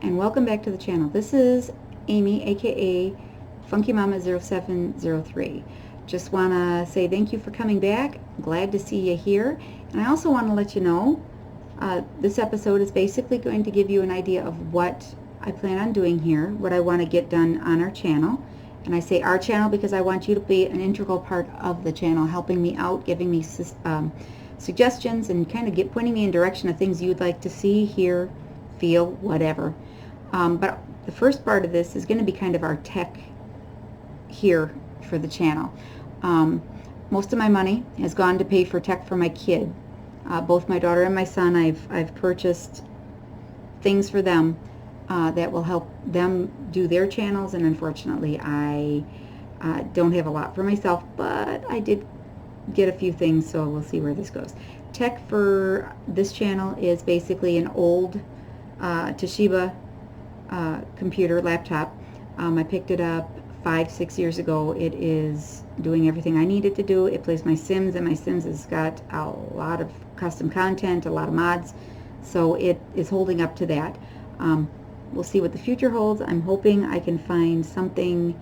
and welcome back to the channel. This is Amy, aka Funky Mama 0703. Just want to say thank you for coming back. Glad to see you here. And I also want to let you know this episode is basically going to give you an idea of what I plan on doing here, what I want to get done on our channel. And I say our channel because I want you to be an integral part of the channel, helping me out, giving me suggestions, and kind of pointing me in direction of things you'd like to see, hear, feel, whatever. But the first part of this is going to be kind of our tech here for the channel. Most of my money has gone to pay for tech for my kid. Both my daughter and my son, I've purchased things for them that will help them do their channels, and unfortunately I don't have a lot for myself, but I did get a few things, so we'll see where this goes. Tech for this channel is basically an old Toshiba computer laptop. I picked it up 5-6 years ago. It is doing everything I need it to do. It plays my Sims, and my Sims has got a lot of custom content, a lot of mods, so it is holding up to that. We'll see what the future holds. I'm hoping I can find something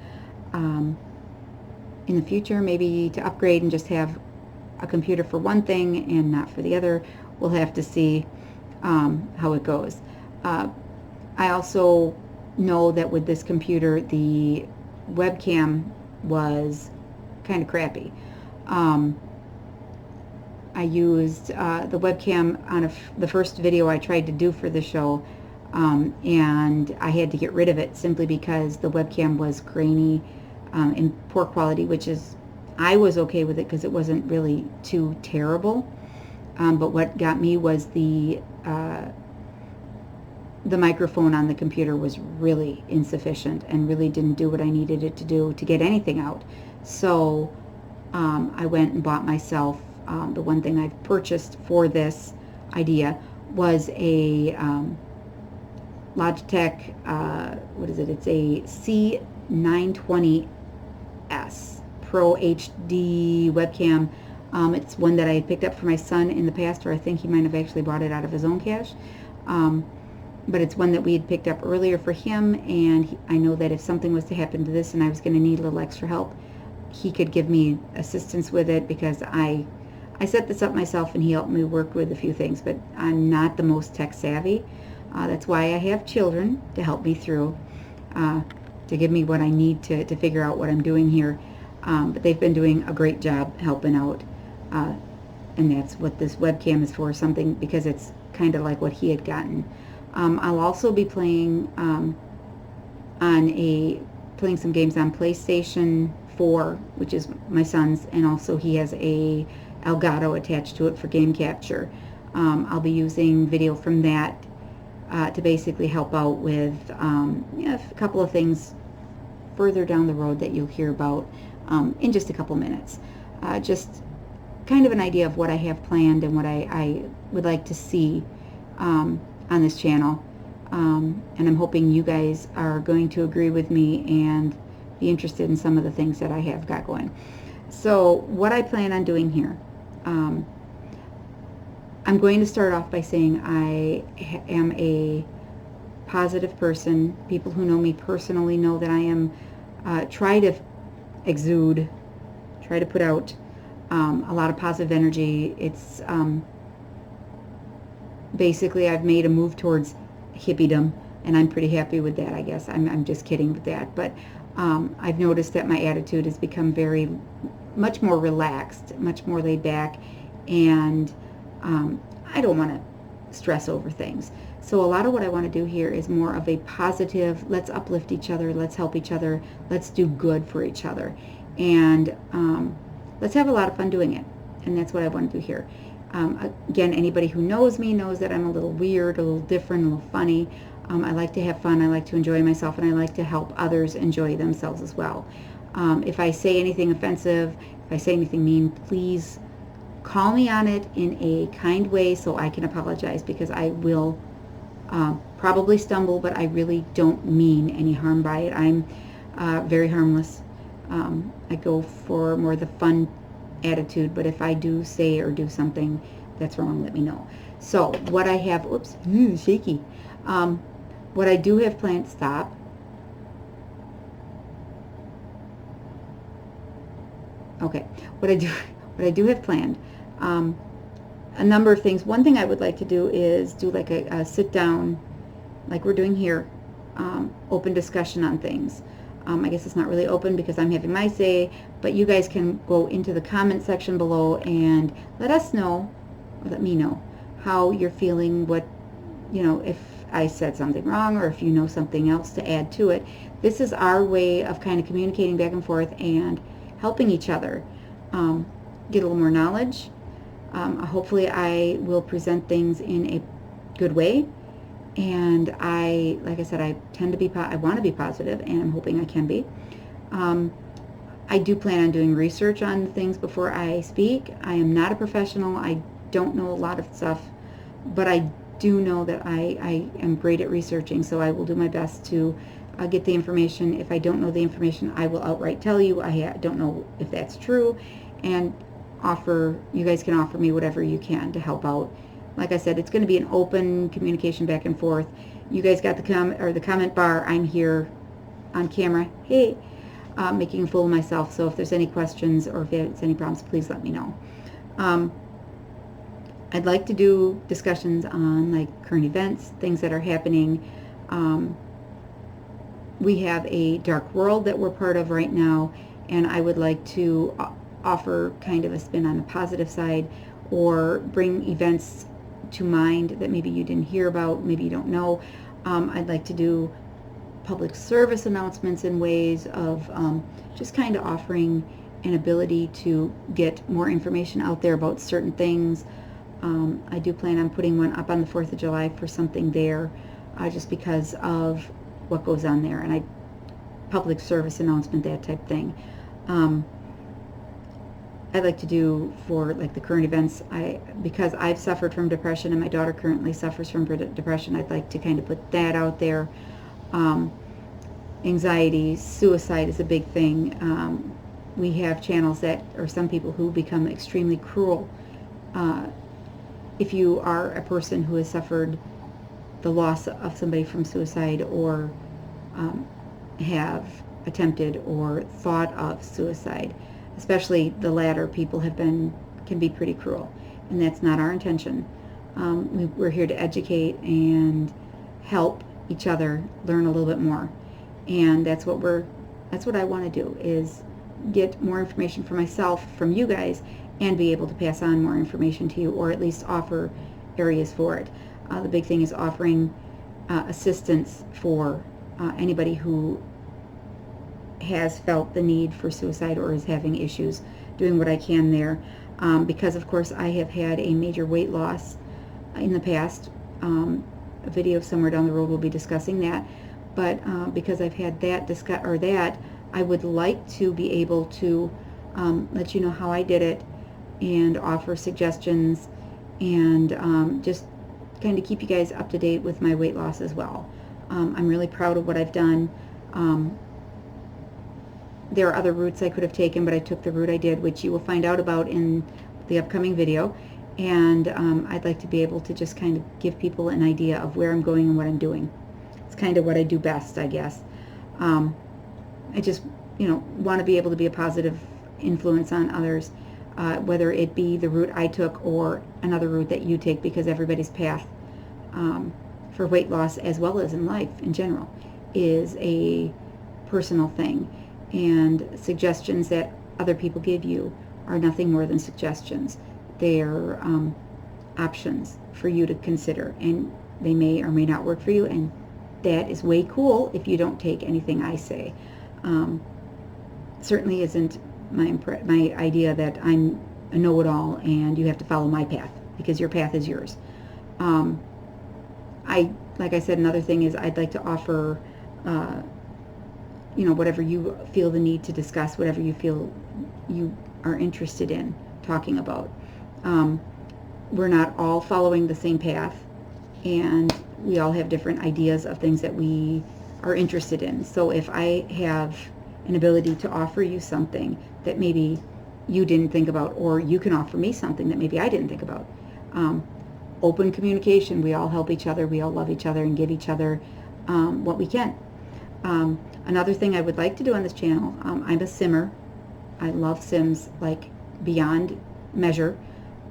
in the future, maybe to upgrade and just have a computer for one thing and not for the other. We'll have to see how it goes. I also know that with this computer the webcam was kind of crappy. I used the webcam on the first video I tried to do for the show, and I had to get rid of it simply because the webcam was grainy and poor quality, which is, I was okay with it because it wasn't really too terrible. But what got me was the microphone on the computer was really insufficient and really didn't do what I needed it to do to get anything out. So I went and bought myself, the one thing I've purchased for this idea was a Logitech, what is it? It's a C920S Pro HD webcam. It's one that I had picked up for my son in the past, or I think he might have actually bought it out of his own cash. But it's one that we had picked up earlier for him, and I know that if something was to happen to this and I was going to need a little extra help, he could give me assistance with it, because I set this up myself and he helped me work with a few things, but I'm not the most tech savvy. That's why I have children to help me through, to give me what I need to figure out what I'm doing here. But they've been doing a great job helping out, and that's what this webcam is for, something, because it's kind of like what he had gotten. I'll also be playing playing some games on PlayStation 4, which is my son's, and also he has a Elgato attached to it for game capture. I'll be using video from that to basically help out with a couple of things further down the road that you'll hear about in just a couple minutes. Just kind of an idea of what I have planned and what I would like to see on this channel, and I'm hoping you guys are going to agree with me and be interested in some of the things that I have got going. So what I plan on doing here, I'm going to start off by saying I am a positive person. People who know me personally know that I am try to exude, try to put out a lot of positive energy. It's basically, I've made a move towards hippiedom, and I'm pretty happy with that, I guess. I'm just kidding with that, but I've noticed that my attitude has become much more relaxed, much more laid back, and I don't want to stress over things. So a lot of what I want to do here is more of a positive, let's uplift each other, let's help each other, let's do good for each other, and let's have a lot of fun doing it. And that's what I want to do here. Again, anybody who knows me knows that I'm a little weird, a little different, a little funny. I like to have fun, I like to enjoy myself, and I like to help others enjoy themselves as well. If I say anything offensive, if I say anything mean, please call me on it in a kind way so I can apologize, because I will probably stumble, but I really don't mean any harm by it. I'm very harmless. I go for more the fun attitude, but if I do say or do something that's wrong, let me know. So what I have, oops, shaky. What I do have planned, stop. Okay, what I do have planned, a number of things. One thing I would like to do is do like a sit down, like we're doing here, open discussion on things. I guess it's not really open because I'm having my say, but you guys can go into the comment section below and let us know, or let me know, how you're feeling, what, you know, if I said something wrong or if you know something else to add to it. This is our way of kind of communicating back and forth and helping each other get a little more knowledge. Hopefully I will present things in a good way. And like I said, I tend to be, I want to be positive, and I'm hoping I can be. I do plan on doing research on things before I speak. I am not a professional. I don't know a lot of stuff, but I do know that I am great at researching, so I will do my best to get the information. If I don't know the information, I will outright tell you I don't know if that's true, and you guys can offer me whatever you can to help out. Like I said, it's going to be an open communication back and forth. You guys got the comment bar. I'm here on camera, hey, making a fool of myself. So if there's any questions or if there's any problems, please let me know. I'd like to do discussions on like current events, things that are happening. We have a dark world that we're part of right now, and I would like to offer kind of a spin on the positive side, or bring events to mind that maybe you didn't hear about, maybe you don't know. I'd like to do public service announcements in ways of just kind of offering an ability to get more information out there about certain things. I do plan on putting one up on the 4th of July for something there, just because of what goes on there, and public service announcement, that type thing. I'd like to do for like the current events, because I've suffered from depression and my daughter currently suffers from depression, I'd like to kind of put that out there. Anxiety, suicide is a big thing. We have channels that, or some people who become extremely cruel. If you are a person who has suffered the loss of somebody from suicide, or have attempted or thought of suicide, especially the latter, people can be pretty cruel, and that's not our intention. We're here to educate and help each other learn a little bit more, and that's what I want to do, is get more information for myself from you guys and be able to pass on more information to you, or at least offer areas for it. The big thing is offering assistance for anybody who has felt the need for suicide or is having issues, doing what I can there. Because of course I have had a major weight loss in the past. A video somewhere down the road will be discussing that, but because I've had that, I would like to be able to let you know how I did it and offer suggestions, and just kind of keep you guys up to date with my weight loss as well. I'm really proud of what I've done. There are other routes I could have taken, but I took the route I did, which you will find out about in the upcoming video. And I'd like to be able to just kind of give people an idea of where I'm going and what I'm doing. It's kind of what I do best, I guess. I just, want to be able to be a positive influence on others, whether it be the route I took or another route that you take, because everybody's path for weight loss, as well as in life in general, is a personal thing. And suggestions that other people give you are nothing more than suggestions. They're options for you to consider, and they may or may not work for you, and that is way cool if you don't take anything I say. Certainly isn't my idea that I'm a know-it-all and you have to follow my path, because your path is yours. Like I said, another thing is I'd like to offer whatever you feel the need to discuss, whatever you feel you are interested in talking about. We're not all following the same path, and we all have different ideas of things that we are interested in. So if I have an ability to offer you something that maybe you didn't think about, or you can offer me something that maybe I didn't think about. Open communication. We all help each other. We all love each other and give each other what we can. Another thing I would like to do on this channel, I'm a simmer. I love Sims like beyond measure.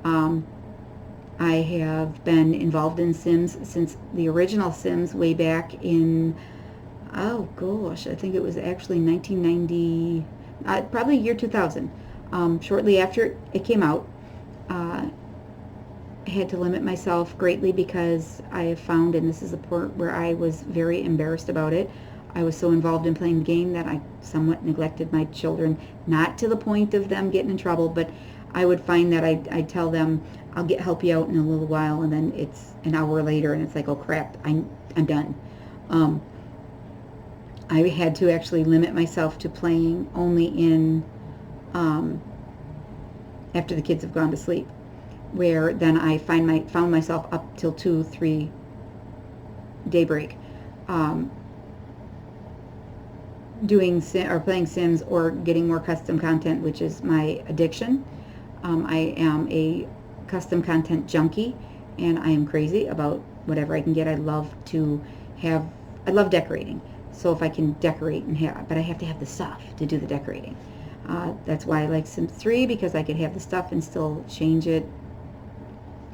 I have been involved in Sims since the original Sims way back in, oh gosh, I think it was actually 1990, probably year 2000. Shortly after it came out, I had to limit myself greatly because I have found, and this is a part where I was very embarrassed about it, I was so involved in playing the game that I somewhat neglected my children, not to the point of them getting in trouble, but I would find that I'd tell them, I'll help you out in a little while, and then it's an hour later, and it's like, oh crap, I'm done. I had to actually limit myself to playing only in after the kids have gone to sleep, where then I found myself up till 2, 3 daybreak, playing Sims or getting more custom content, which is my addiction. I am a custom content junkie, and I am crazy about whatever I can get. I love decorating. So if I can decorate but I have to have the stuff to do the decorating. That's why I like Sims 3, because I could have the stuff and still change it,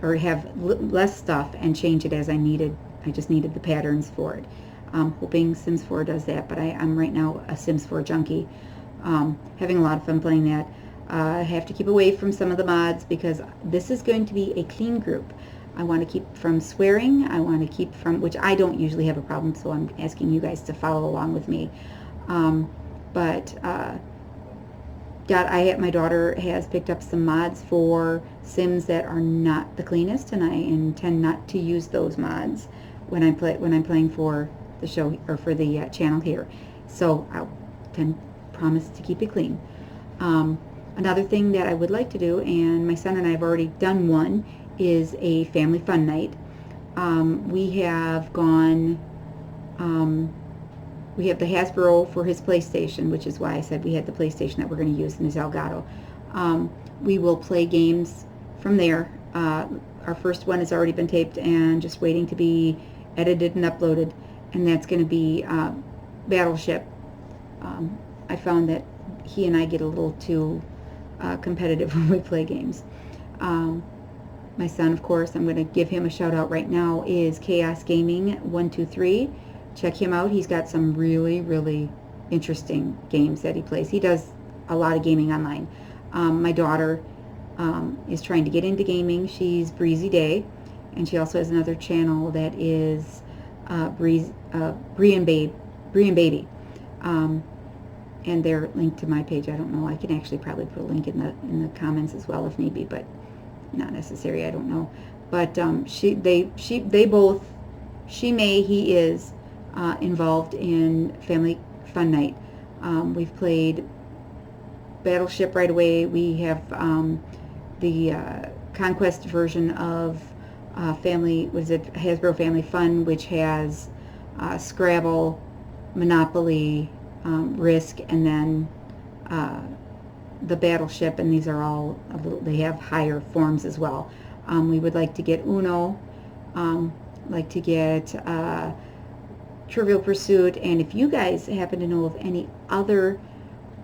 or have less stuff and change it as I needed. I just needed the patterns for it. Hoping Sims 4 does that, but I'm right now a Sims 4 junkie. Having a lot of fun playing that. I have to keep away from some of the mods because this is going to be a clean group. I want to keep from swearing. I want to keep from, which I don't usually have a problem, so I'm asking you guys to follow along with me. My daughter has picked up some mods for Sims that are not the cleanest, and I intend not to use those mods when I'm playing for the show or for the channel here. So I'll promise to keep it clean. Another thing that I would like to do, and my son and I have already done one, is a family fun night. We have gone, we have the Hasbro for his PlayStation, which is why I said we had the PlayStation that we're going to use in his Elgato. We will play games from there. Our first one has already been taped and just waiting to be edited and uploaded, and that's going to be Battleship. I found that he and I get a little too competitive when we play games. My son, of course, I'm going to give him a shout out right now, is Chaos Gaming 123. Check him out. He's got some really, really interesting games that he plays. He does a lot of gaming online. My daughter is trying to get into gaming. She's Breezy Day, and she also has another channel that is Bree and Baby. And they're linked to my page. I don't know. I can actually probably put a link in the comments as well if need be, but not necessary. I don't know. But he is involved in Family Fun Night. We've played Battleship right away. We have the Conquest version of Hasbro Family Fun, which has Scrabble, Monopoly, Risk, and then the Battleship, and these are all they have higher forms as well. We would like to get Uno, like to get Trivial Pursuit, and if you guys happen to know of any other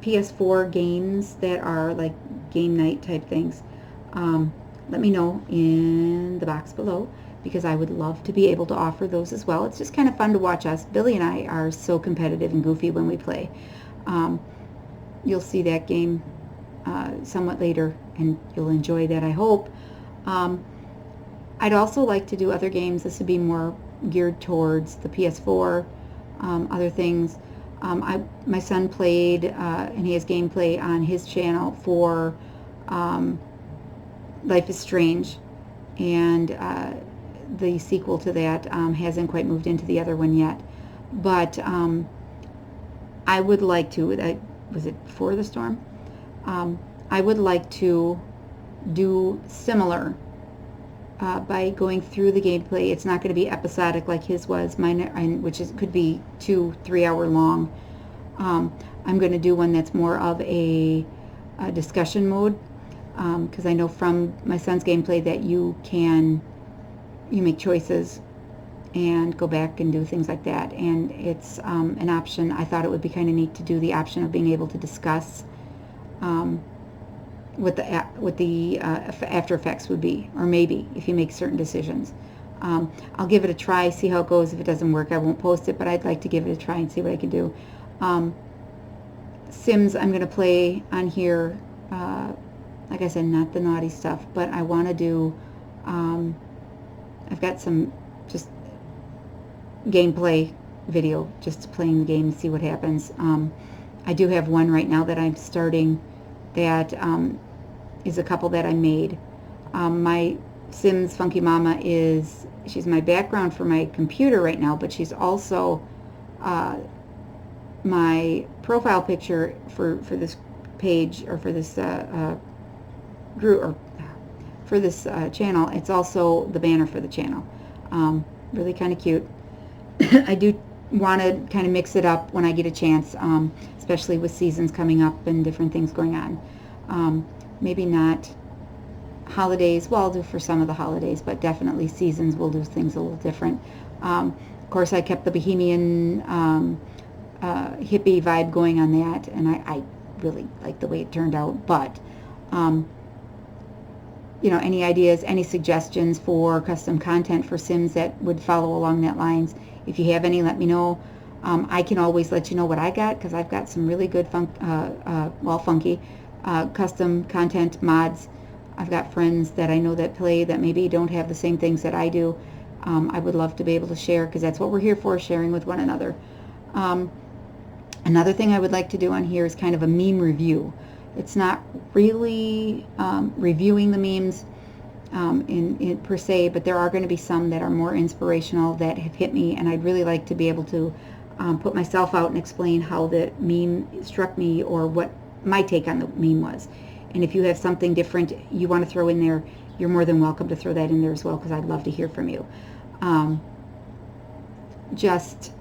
PS4 games that are like game night type things, let me know in the box below, because I would love to be able to offer those as well. It's just kind of fun to watch us. Billy and I are so competitive and goofy when we play. You'll see that game somewhat later, and you'll enjoy that, I hope. I'd also like to do other games. This would be more geared towards the PS4, other things. My son played, and he has gameplay on his channel for Life is Strange, and the sequel to that hasn't quite moved into the other one yet. But I would like to, was it Before the Storm? I would like to do similar by going through the gameplay. It's not going to be episodic like his was, which could be 2-3 hour long. I'm going to do one that's more of a discussion mode, because I know from my son's gameplay that you make choices and go back and do things like that. And it's an option. I thought it would be kind of neat to do the option of being able to discuss what the After Effects would be, or maybe if you make certain decisions. I'll give it a try, see how it goes. If it doesn't work, I won't post it, but I'd like to give it a try and see what I can do. Sims, I'm going to play on here, like I said, not the naughty stuff, but I want to do, I've got some just gameplay video, just playing the game and see what happens. I do have one right now that I'm starting that is a couple that I made. My Sims Funky Mama she's my background for my computer right now, but she's also my profile picture for this page, or for this group, or for this channel. It's also the banner for the channel. Really kind of cute. I do want to kind of mix it up when I get a chance, especially with seasons coming up and different things going on. Maybe not holidays. Well, I'll do for some of the holidays, but definitely seasons we'll do things a little different. Of course, I kept the Bohemian hippie vibe going on that, and I really like the way it turned out. But you know, any ideas, any suggestions for custom content for Sims that would follow along that lines? If you have any, let me know. I can always let you know what I got, because I've got some really good funky custom content mods. I've got friends that I know that play that maybe don't have the same things that I do. I would love to be able to share, because that's what we're here for, sharing with one another. Another thing I would like to do on here is kind of a meme review. It's not really reviewing the memes in per se, but there are going to be some that are more inspirational that have hit me, and I'd really like to be able to put myself out and explain how the meme struck me, or what my take on the meme was. And if you have something different you want to throw in there, you're more than welcome to throw that in there as well, because I'd love to hear from you. Just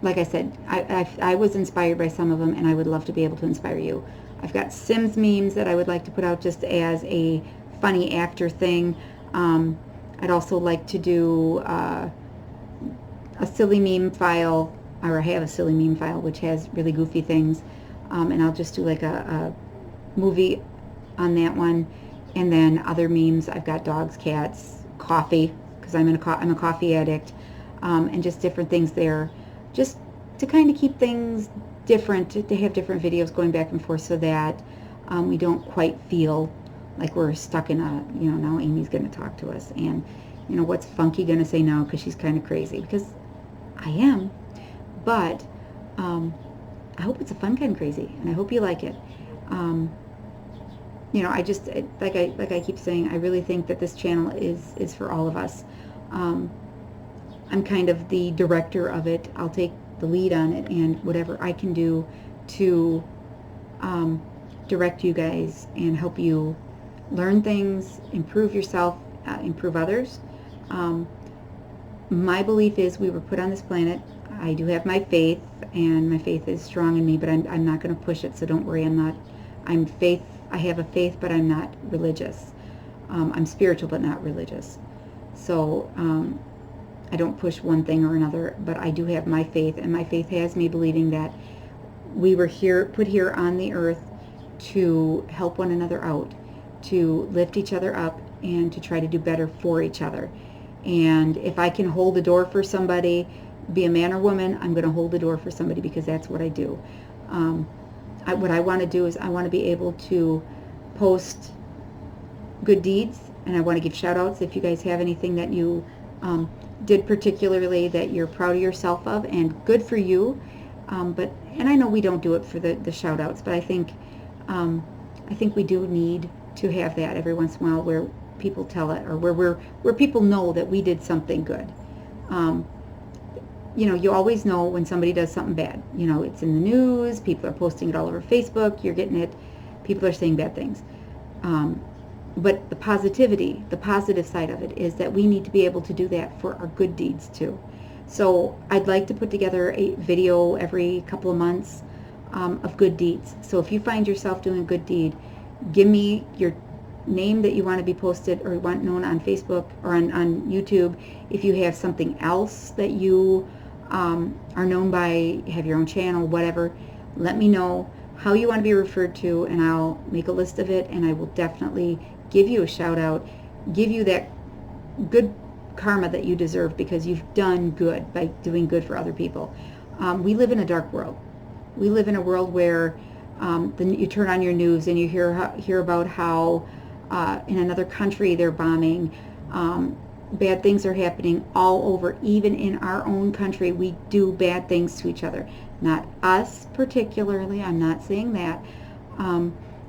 like I said, I was inspired by some of them, and I would love to be able to inspire you. I've got Sims memes that I would like to put out just as a funny actor thing. I'd also like to do a silly meme file, or I have a silly meme file which has really goofy things, and I'll just do like a movie on that one. And then other memes, I've got dogs, cats, coffee, because I'm a coffee addict, and just different things there, just to kind of keep things different, to have different videos going back and forth, so that we don't quite feel like we're stuck in a, you know, now Amy's going to talk to us, and you know, what's Funky going to say now, because she's kind of crazy, because I am, but I hope it's a fun kind of crazy, and I hope you like it. You know, I just, like I keep saying, I really think that this channel is for all of us. I'm kind of the director of it. I'll take the lead on it, and whatever I can do to direct you guys and help you learn things, improve yourself, improve others. My belief is we were put on this planet. I do have my faith, and my faith is strong in me, but I'm not going to push it, so don't worry. I have a faith, but I'm not religious. I'm spiritual, but not religious. So I don't push one thing or another, but I do have my faith, and my faith has me believing that we were put here on the earth to help one another out, to lift each other up, and to try to do better for each other. And if I can hold the door for somebody, be a man or woman, I'm going to hold the door for somebody, because that's what I do. What I want to do is I want to be able to post good deeds, and I want to give shout outs if you guys have anything that you did particularly that you're proud of yourself of, and good for you. And I know we don't do it for the shout outs, but I think we do need to have that every once in a while, where people tell it, or where people know that we did something good. You know, you always know when somebody does something bad. You know, it's in the news, people are posting it all over Facebook, you're getting it, people are saying bad things. But the positive side of it is that we need to be able to do that for our good deeds too. So I'd like to put together a video every couple of months of good deeds. So if you find yourself doing a good deed, give me your name that you want to be posted or want known on Facebook or on YouTube. If you have something else that you are known by, have your own channel, whatever, let me know how you want to be referred to, and I'll make a list of it, and I will definitely give you a shout out, give you that good karma that you deserve, because you've done good by doing good for other people. We live in a dark world. We live in a world where you turn on your news and you hear about how in another country they're bombing. Bad things are happening all over. Even in our own country, we do bad things to each other. Not us particularly, I'm not saying that,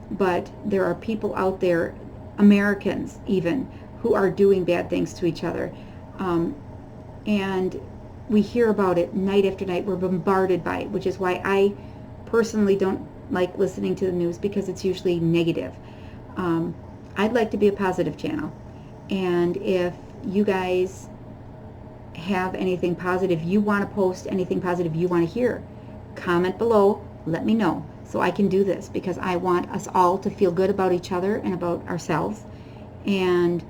but there are people out there, Americans even, who are doing bad things to each other. And we hear about it night after night. We're bombarded by it, which is why I personally don't like listening to the news, because it's usually negative. I'd like to be a positive channel. And if you guys have anything positive you want to post, anything positive you want to hear, comment below, let me know, so I can do this, because I want us all to feel good about each other and about ourselves. And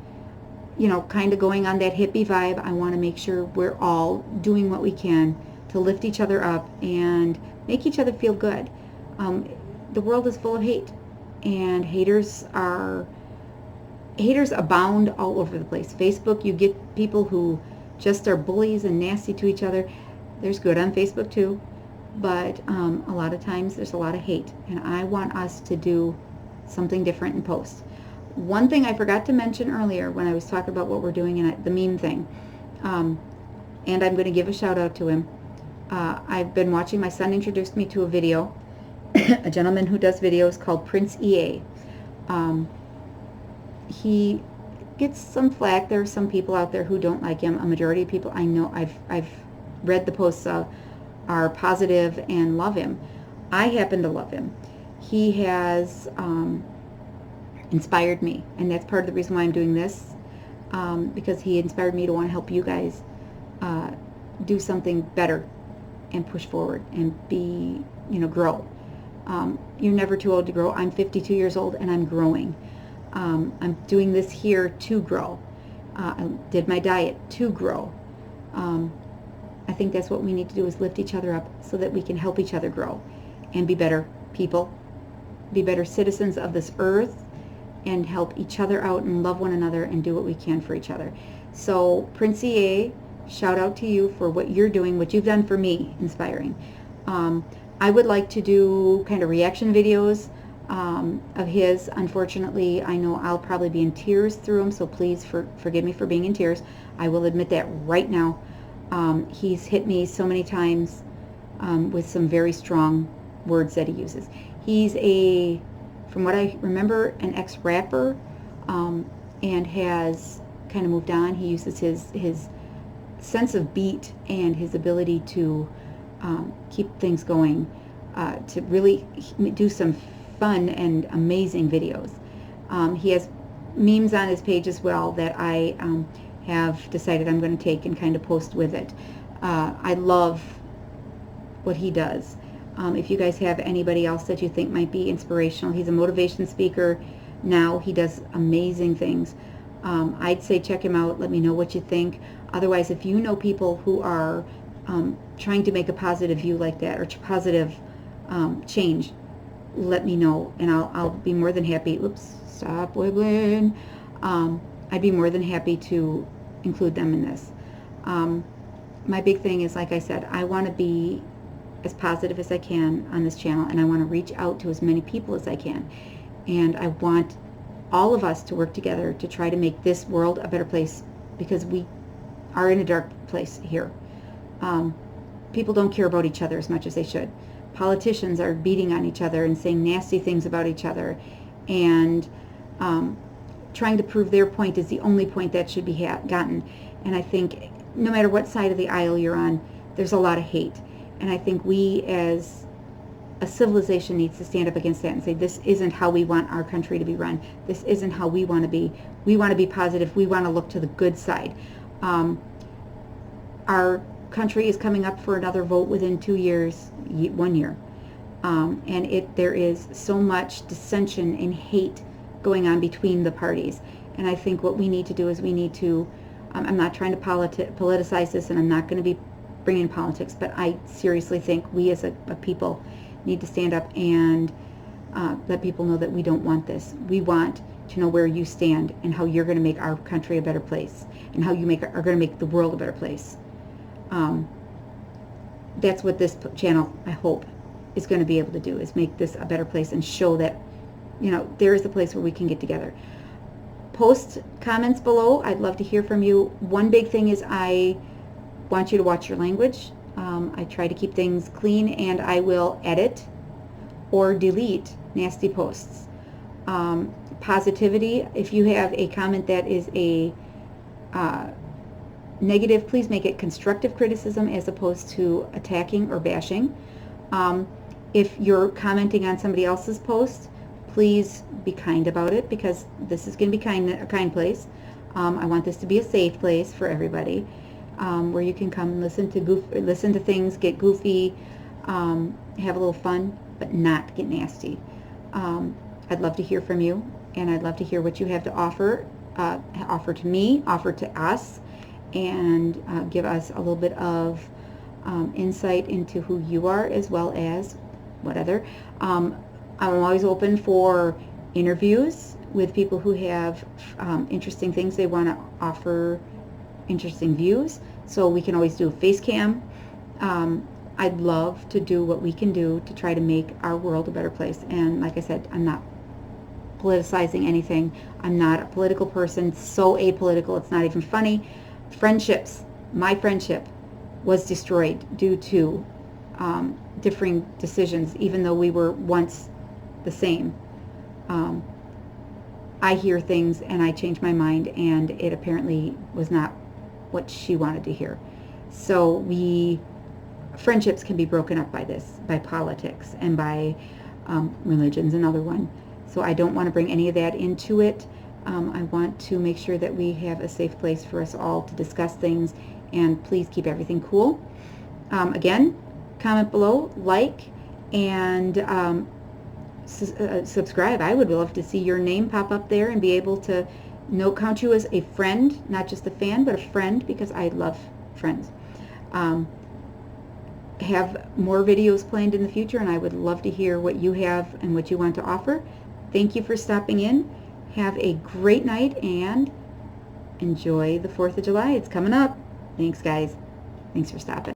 you know, kind of going on that hippie vibe, I want to make sure we're all doing what we can to lift each other up and make each other feel good. The world is full of hate, and haters abound all over the place. Facebook, you get people who just are bullies and nasty to each other. There's good on Facebook too, but a lot of times there's a lot of hate, and I want us to do something different and post. One thing I forgot to mention earlier when I was talking about what we're doing in the meme thing, and I'm going to give a shout out to him. I've been watching, my son introduced me to a video, a gentleman who does videos called Prince EA. He gets some flack. There are some people out there who don't like him. A majority of people I know, I've read the posts are positive and love him. I happen to love him. He has inspired me, and that's part of the reason why I'm doing this, because he inspired me to want to help you guys do something better and push forward and be, grow. You're never too old to grow. I'm 52 years old and I'm growing. I'm doing this here to grow. I did my diet to grow. I think that's what we need to do, is lift each other up so that we can help each other grow and be better people, be better citizens of this earth, and help each other out and love one another and do what we can for each other. So Prince EA, shout out to you for what you're doing, what you've done for me, inspiring. I would like to do kind of reaction videos of his. Unfortunately, I know I'll probably be in tears through them, so please forgive me for being in tears. I will admit that right now. He's hit me so many times with some very strong words that he uses. He's from what I remember, an ex-rapper, and has kind of moved on. He uses his sense of beat and his ability to keep things going to really do some fun and amazing videos. He has memes on his page as well that I have decided I'm going to take and kind of post with it. I love what he does. If you guys have anybody else that you think might be inspirational, he's a motivation speaker now. He does amazing things. I'd say check him out. Let me know what you think. Otherwise, if you know people who are trying to make a positive view like that, or positive change, let me know, and I'll be more than happy. Oops, stop wiggling. I'd be more than happy to include them in this. My big thing is, like I said, I want to be as positive as I can on this channel, and I want to reach out to as many people as I can, and I want all of us to work together to try to make this world a better place, because we are in a dark place here. People don't care about each other as much as they should. Politicians are beating on each other and saying nasty things about each other, and trying to prove their point is the only point that should be gotten. And I think no matter what side of the aisle you're on, there's a lot of hate. And I think we as a civilization needs to stand up against that and say, this isn't how we want our country to be run. This isn't how we want to be. We want to be positive. We want to look to the good side. Our country is coming up for another vote within 2 years, 1 year. And there is so much dissension and hate going on between the parties. And I think what we need to do is we need to, I'm not trying to politicize this, and I'm not going to be bringing politics, but I seriously think we as a people need to stand up and let people know that we don't want this. We want to know where you stand and how you're going to make our country a better place, and how you are going to make the world a better place. That's what this channel, I hope, is going to be able to do, is make this a better place and show that, there is a place where we can get together. Post comments below. I'd love to hear from you. One big thing is I want you to watch your language. I try to keep things clean, and I will edit or delete nasty posts. Positivity. If you have a comment that is a negative, please make it constructive criticism as opposed to attacking or bashing. If you're commenting on somebody else's post, please be kind about it, because this is going to be a kind place. I want this to be a safe place for everybody, where you can come listen to things, get goofy, have a little fun, but not get nasty. I'd love to hear from you, and I'd love to hear what you have to offer to me, offer to us, and give us a little bit of insight into who you are, as well as what other. I'm always open for interviews with people who have interesting things they want to offer, interesting views. So we can always do a face cam. I'd love to do what we can do to try to make our world a better place. And like I said, I'm not politicizing anything. I'm not a political person, so apolitical, it's not even funny. Friendships. My friendship was destroyed due to differing decisions, even though we were once the same. I hear things and I change my mind, and it apparently was not what she wanted to hear. So friendships can be broken up by this, by politics, and by religion's another one. So I don't want to bring any of that into it. I want to make sure that we have a safe place for us all to discuss things, and please keep everything cool. Again, comment below, like, and subscribe. I would love to see your name pop up there and be able to count you as a friend, not just a fan, but a friend, because I love friends. Have more videos planned in the future, and I would love to hear what you have and what you want to offer. Thank you for stopping in. Have a great night and enjoy the 4th of July. It's coming up. Thanks, guys. Thanks for stopping.